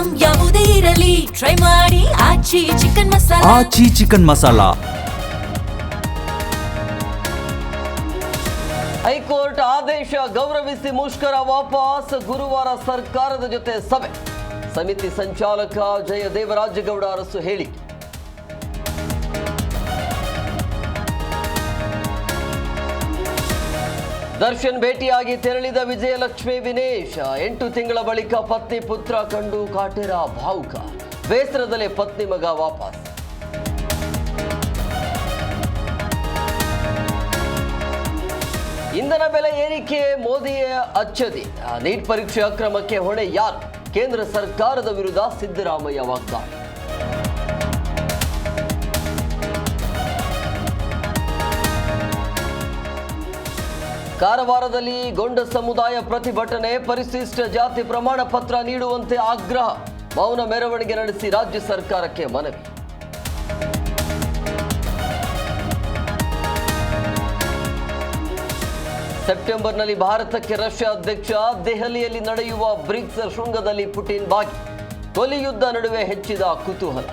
Item ಯಾವುದೇ ಇರಲಿ try ಮಾಡಿ ಆಚಿ ಚಿಕನ್ ಮಸಾಲಾ. ಆಚಿ ಚಿಕನ್ ಮಸಾಲಾ. ಹೈಕೋರ್ಟ್ ಆದೇಶ ಗೌರವಿಸಿ ಮುಷ್ಕರ ವಾಪಸ್. ಗುರುವಾರ ಸರ್ಕಾರದ ಜೊತೆ ಸಭೆ. ಸಮಿತಿ ಸಂಚಾಲಕ ಜಯದೇವರಾಜಗೌಡ ಅರಸು ಹೇಳಿಕೆ. ದರ್ಶನ್ ಭೇಟಿಯಾಗಿ ತೆರಳಿದ ವಿಜಯಲಕ್ಷ್ಮಿ ವಿನೇಶ್. 8 ತಿಂಗಳ ಬಳಿಕ ಪತ್ನಿ ಪುತ್ರ ಕಂಡು ಕಾಟೇರ ಭಾವುಕ. ಬೇಸರದಲ್ಲೇ ಪತ್ನಿ ಮಗ ವಾಪಸ್. ಇಂಧನ ಬೆಲೆ ಏರಿಕೆ ಮೋದಿಯ ಅಚ್ಚರಿ. ನೀಟ್ ಪರೀಕ್ಷೆ ಅಕ್ರಮಕ್ಕೆ ಹೊಣೆ ಯಾರು? ಕೇಂದ್ರ ಸರ್ಕಾರದ ವಿರುದ್ಧ ಸಿದ್ದರಾಮಯ್ಯ ವಾಗ್ದಾಳಿ. ಕಾರವಾರದಲ್ಲಿ ಗೊಂಡ ಸಮುದಾಯ ಪ್ರತಿಭಟನೆ. ಪರಿಶಿಷ್ಟ ಜಾತಿ ಪ್ರಮಾಣ ಪತ್ರ ನೀಡುವಂತೆ ಆಗ್ರಹ. ಮೌನ ಮೆರವಣಿಗೆ ನಡೆಸಿ ರಾಜ್ಯ ಸರ್ಕಾರಕ್ಕೆ ಮನವಿ. ಸೆಪ್ಟೆಂಬರ್ನಲ್ಲಿ ಭಾರತಕ್ಕೆ ರಷ್ಯಾ ಅಧ್ಯಕ್ಷ. ದೆಹಲಿಯಲ್ಲಿ ನಡೆಯುವ ಬ್ರಿಕ್ಸ್ ಶೃಂಗದಲ್ಲಿ ಪುಟಿನ್ ಭಾಗಿ. ಕೊಲಿ ಯುದ್ಧ ನಡುವೆ ಹೆಚ್ಚಿದ ಕುತೂಹಲ.